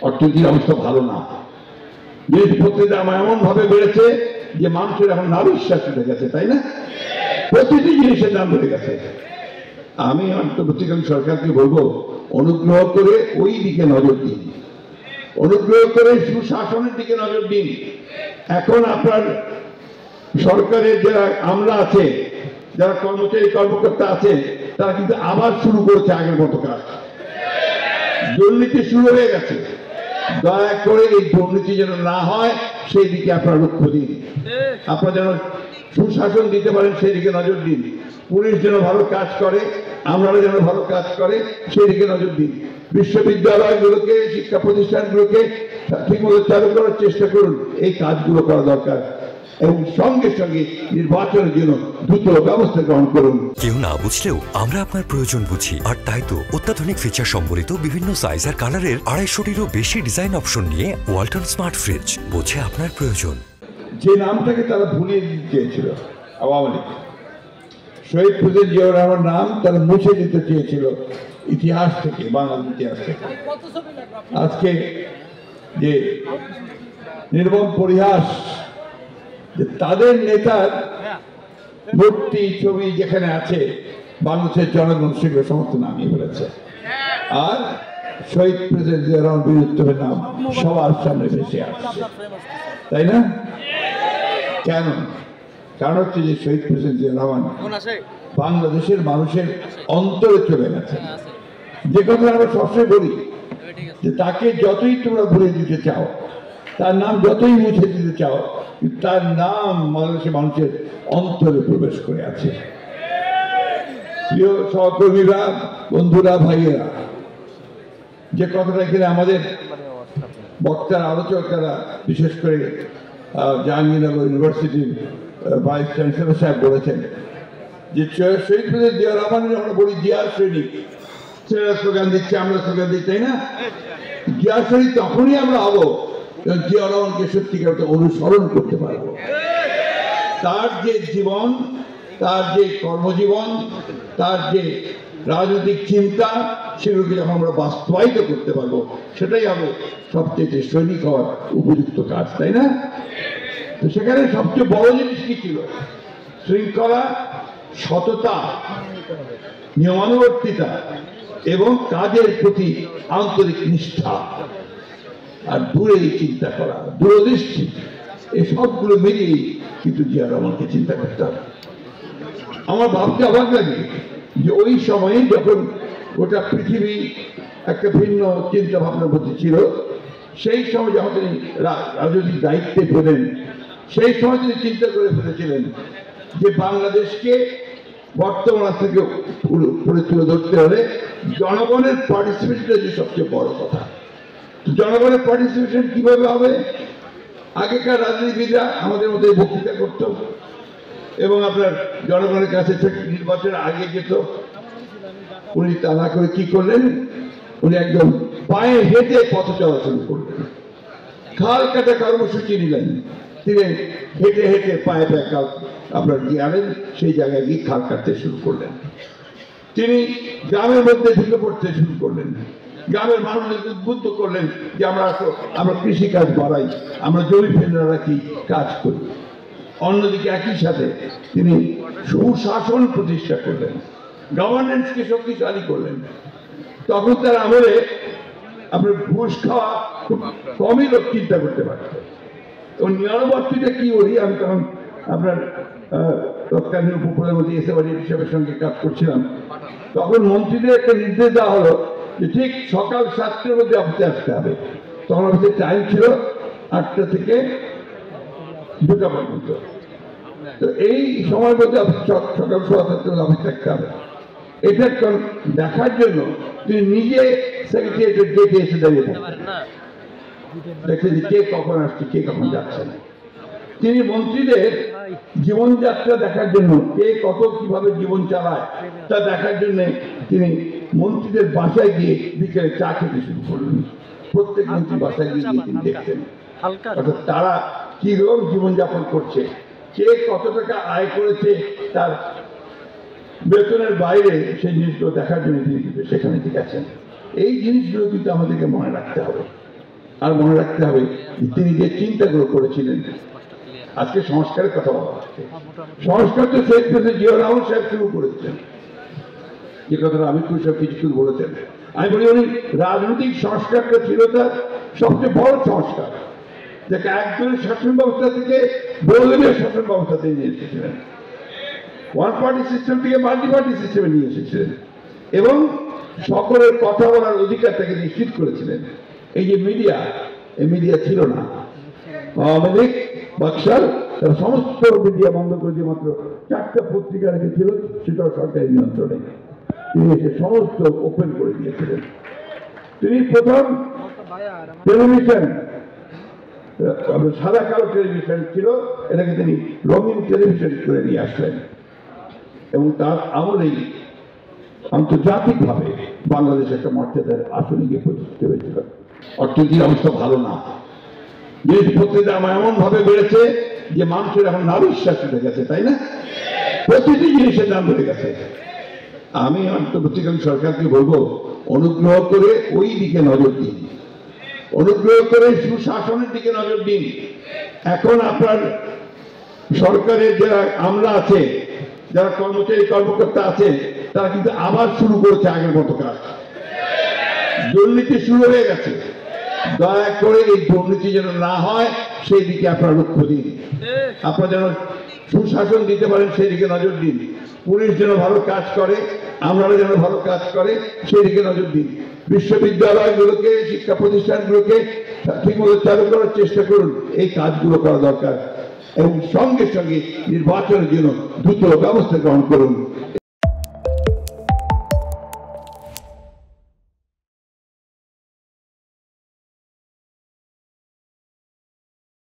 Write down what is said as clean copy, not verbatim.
অর্থনীতির অবস্থা ভালো না। জিনিসপত্রের দাম এমন ভাবে বেড়েছে যে মানুষের এখন না বিশ্বাস উঠে গেছে, তাই না? প্রতিটি জিনিসের দাম বেড়ে গেছে। আমি অন্তর্বর্তীকালীন সরকারকে বলবো, অনুগ্রহ করে ওই দিকে নজর দিন, অনুগ্রহ করে সুশাসনের দিকে নজর দিন। এখন আপনার সরকারের যারা আমলা আছে, যারা কর্মচারী কর্মকর্তা আছে, তারা কিন্তু আবার শুরু করেছে আগের মতো কাজ। দুর্নীতি শুরু হয়ে গেছে। দয়া করে এই দুর্নীতি যেন না হয় সেই দিকে আপনারা লক্ষ্য দিন। আপনারা যেন সুশাসন দিতে পারেন সেই দিকে নজর দিন। পুলিশ যেন ভালো কাজ করে, আমরাও যেন ভালো কাজ করে সেই দিকে নজর দিন। বিশ্ববিদ্যালয়গুলোকে, শিক্ষা প্রতিষ্ঠানগুলোকে ঠিকমতো চালু করার চেষ্টা করুন। এই কাজগুলো করা দরকার এবং সঙ্গে সঙ্গে নির্বাচনের জন্য দ্রুত ব্যবস্থা গ্রহণ করুন। কেউ না বুঝলেও আমরা আপনার প্রয়োজন বুঝি, আর তাই তো অত্যাধুনিক ফিচার সম্বলিত বিভিন্ন সাইজ আর কালারের 250-টিরও বেশি ডিজাইন অপশন নিয়ে ওয়ালটন স্মার্ট ফ্রিজ বোঝে আপনার প্রয়োজন। যে নামটাকে তারা ভুলিয়ে দিতে চেয়েছিল আওয়ামী লীগ, শহীদ প্রেসিডেন্ট জিয়াউর রহমান নাম তারা মুছে দিতে চেয়েছিল ইতিহাস থেকে, বাংলার ইতিহাস থেকে। আজকে যে নির্মম পরিহাস যে তাদের নেতার মূর্তি ছবি যেখানে আছে, বাংলাদেশের জনগণ সেগুলো সমস্ত নামিয়ে ফেলেছে, আর শহীদ প্রেসিডেন্ট জিয়াউর রহমান বীরত্বের নাম সবার সামনে ভেসে আসছে, তাই না? কেন? কারণ হচ্ছে যে শহীদ প্রেসিডেন্ট জিয়াউর রহমান বাংলাদেশের মানুষের অন্তরে চলে গেছে। যে কথা আমরা সবসময় বলি যে তাকে যতই তোমরা ভুলে দিতে চাও, তার নাম যতই মুছে দিতে চাও, তার নাম বাংলাদেশের মানুষের অন্তরে প্রবেশ করে আছে। প্রিয় সহকর্মীরা, বন্ধুরা, ভাইয়েরা, যে কথাটা এখানে আমাদের বক্তার আলোচকরা, বিশেষ করে জাহাঙ্গীরনগর ইউনিভার্সিটির ভাইস চ্যান্সেলর সাহেব বলেছেন যে শহীদ প্রেসিডেন্ট জিয়াউর রহমানের আমরা বলি জিয়ার সৈনিক, ছেলেরা স্লোগান দিচ্ছে, আমরা স্লোগান দিই, তাই না? জিয়ার সৈনিক তখনই আমরা হবো জিয়াউর রহমানকে সত্যিকার অনুসরণ করতে পারবো। তার যে জীবন, তার যে কর্মজীবন, তার যে রাজনৈতিক চিন্তা, সেগুলোকে যখন আমরা বাস্তবায়িত করতে পারবো, সেটাই হবে সবচেয়ে সৈনিক হওয়ার উপযুক্ত কাজ, তাই না? তো সেখানে সবচেয়ে বড় জিনিস কি ছিল? শৃঙ্খলা, সততা, নিয়মানুবর্তিতা এবং কাজের প্রতি আন্তরিক নিষ্ঠা, আর দূরে চিন্তা করা, দূরদৃষ্টি, এই সবগুলো মিলিয়েই কিন্তু জিয়াউর রহমানকে চিন্তা করতে হবে। আমার ভাবতে অবাক লাগে যে ওই সময়ে যখন গোটা পৃথিবী একটা ভিন্ন চিন্তা ভাবনার মধ্যে ছিল, সেই সময় যখন তিনি রাজনৈতিক দায়িত্বে পেলেন, সেই সময় তিনি চিন্তা করে ফেলেছিলেন যে বাংলাদেশকে বর্তমান থেকে তুলে ধরতে হলে জনগণের পার্টিসিপেশন যে সবচেয়ে বড় কথা। জনগণের পার্টিসিপেশন কিভাবে হবে? আগেকার রাজনীতিবিদরা আমাদের মধ্যে বক্তৃতা করত এবং আপনার জনগণের কাছে নির্বাচনের আগে যেত। উনি তা না করে কি করলেন? উনি একদম পায়ে হেঁটে পথ চলা শুরু করলেন, খাল কাটা কর্মসূচি নিলেন। তিনি হেঁটে হেঁটে পায়ে পায়ে আপনার গিয়ে সেই জায়গায় গিয়ে খাল কাটতে শুরু করলেন। তিনি গ্রামের মধ্যে ঢুকে পড়তে শুরু করলেন, গ্রামের মানুষদেরকে উদ্বুদ্ধ করলেন যে আমরা কৃষিকাজ বাড়াই, আমরা জমি ফেলে রাখি, কাজ করি। অন্যদিকে একই সাথে তিনি সুশাসন প্রতিষ্ঠা করলেন, গভর্নেন্সকে শক্তিশালী করলেন। তখন তার আমলে আপনার ঘুষ খাওয়া খুব কমই লোক চিন্তা করতে পারত। এবং নিয়মানুবর্তিতা কি বলি, আমি তখন আপনার তৎকালীন উপপ্রধানমন্ত্রী এস এ বাড়ি হিসাবের সঙ্গে কাজ করছিলাম। তখন মন্ত্রীদের একটা নির্দেশ দেওয়া হলো যে ঠিক সকাল 7টার মধ্যে অফিসে আসতে হবে। তখন অফিসের টাইম ছিল 8টা থেকে 2টা পর্যন্ত। তো এই সময়ের মধ্যে সকাল 7:30 অফিস থাকতে হবে। এটা দেখার জন্য তিনি নিজে সেক্রেটারিয়েটের গেটে এসে দাঁড়িয়ে দেখছেন যে কে কখন আসছে, কে কখন যাচ্ছে না। তিনি মন্ত্রীদের জীবনযাত্রা দেখার জন্য, কে কত কিভাবে জীবন চালায় তা দেখার জন্য তিনি মন্ত্রীদের বাসায় গিয়ে বিকেলে চা খেতে শুরু করলেন। প্রত্যেক মন্ত্রী বাসায় গিয়ে তিনি দেখতেন অর্থাৎ তারা কিরকম জীবনযাপন করছে, কে কত টাকা আয় করেছে, তার বেতনের বাইরে সেই জিনিসগুলো দেখার জন্য তিনি কিন্তু সেখানে গেছেন। এই জিনিসগুলো কিন্তু আমাদেরকে মনে রাখতে হবে। আর মনে রাখতে হবে তিনি যে চিন্তাগুলো করেছিলেন। আজকে সংস্কারের কথা বলা হচ্ছে, সংস্কার তো শেখ প্রেসিডেন্ট জিয়াউর রহমান সাহেব শুরু করেছেন, যে কথাটা আমি সব কিছুক্ষণ বলেছেন। আমি বলি উনি রাজনৈতিক সংস্কারটা ছিল তার সবচেয়ে বড় সংস্কার, যাকে একজনের শাসন ব্যবস্থা থেকে বহুদলীয় শাসন ব্যবস্থাতে নিয়ে এসেছিলেন, ওয়ান পার্টি সিস্টেম থেকে মাল্টি পার্টি সিস্টেমে নিয়ে এসেছিলেন এবং সকলের কথা বলার অধিকার তাকে নিশ্চিত করেছিলেন। এই যে মিডিয়া, এই মিডিয়া ছিল না, আওয়ামী লীগ বাকশাল তারা সমস্ত মিডিয়া বন্ধ করে দিয়ে মাত্র 4টা পত্রিকা রেখেছিল, সেটাও সরকারি নিয়ন্ত্রণে। তিনি এসে সমস্ত ওপেন করে দিয়েছিলেন। তিনি প্রথম টেলিভিশন, সাদা কালো টেলিভিশন ছিল, এটাকে তিনি রঙিন টেলিভিশন করে নিয়ে আসলেন এবং তার আমলেই আন্তর্জাতিকভাবে বাংলাদেশ একটা মর্যাদার আসনে গিয়ে প্রতিষ্ঠিত হয়েছিল। অর্থনীতির অবস্থা ভালো না, জিনিসপত্রের দাম এমন ভাবে বেড়েছে যে মানুষের এখন নাবিশ্বাস উঠে গেছে, তাই না? প্রতিটি জিনিসের দাম বেড়ে গেছে। আমি অন্তর্বর্তীকালীন সরকারকে বলবো, অনুগ্রহ করে ওই দিকে নজর দিন, অনুগ্রহ করে সুশাসনের দিকে নজর দিন। এখন আপনার সরকারের যারা আমলা আছে, যারা কর্মচারী কর্মকর্তা আছে, তারা কিন্তু আবার শুরু করেছে আগের মতো কাজ, দুর্নীতি শুরু হয়ে গেছে। দয়া করে এই দুর্নীতি যেন না হয় সেই দিকে আপনারা লক্ষ্য দিন, আপনারা যেন সুশাসন দিতে পারেন সেই দিকে নজর দিন। পুলিশ যেন ভালো কাজ করে, আমরাও যেন ভালো কাজ করে সেই দিকে নজর দিন। বিশ্ববিদ্যালয়গুলোকে, শিক্ষা প্রতিষ্ঠানগুলোকে ঠিকমতো চালু করার চেষ্টা করুন, এই কাজগুলো করা দরকার। এবং সঙ্গে সঙ্গে নির্বাচনের জন্য দ্রুত ব্যবস্থা গ্রহণ করুন।